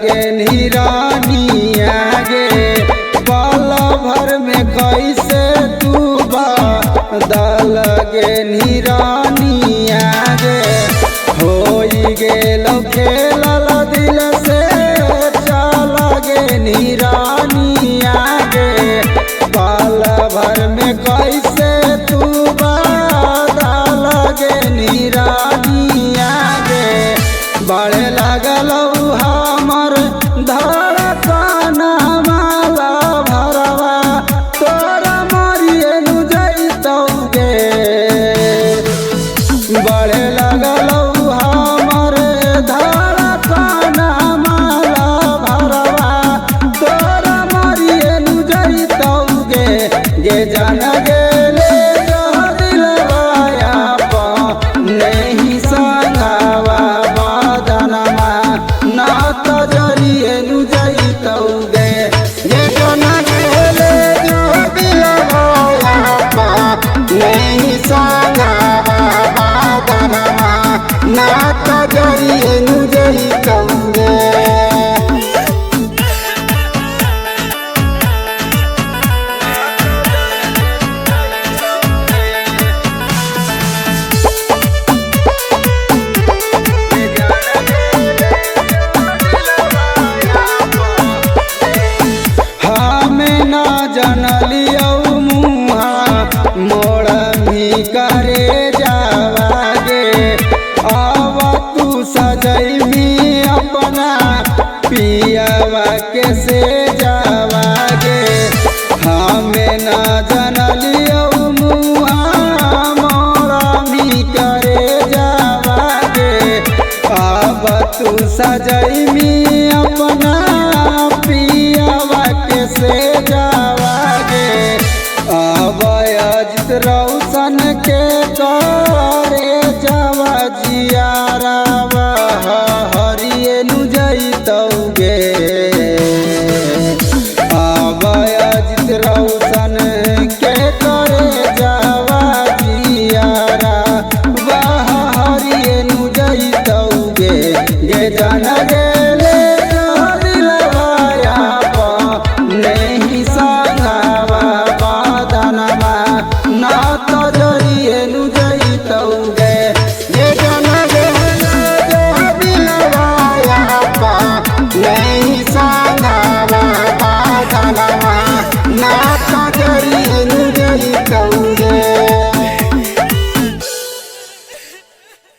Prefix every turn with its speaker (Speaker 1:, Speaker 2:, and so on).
Speaker 1: लगे निरानिया गे पल भर में कैसे तू बदल गे निरानिया गे होई गेल खेलल दिल से चल गे निरानिया गे पल भर में कैसे तू बदल गे निरानिया गे बढ़े लगल हमर धड़कन माला भरवा तोरा मरिए नु जैतौ गे बढ़े लगल हमर धड़कन माला भरवा तोरा मरिए नु जैतौ गे गे जान गेले जो दिलवाया नहीं संगवा बदनमा ना तो जरिए नु जैतौ गे ये जान गेले जो दिलवाया नहीं संगवा बदनमा ना तो जरिए नु जैतौ गे। जनलियौ मुहा मोड़ भी करे जावा गे अब तू सजैमी अपना पियावा के से जावा गे हमें न जनलियौ मुहा मोड़ भी करे जावा गे अब तू सजैमी अपना पियावा के से जावा अजित रौशन के करे जावा जियारा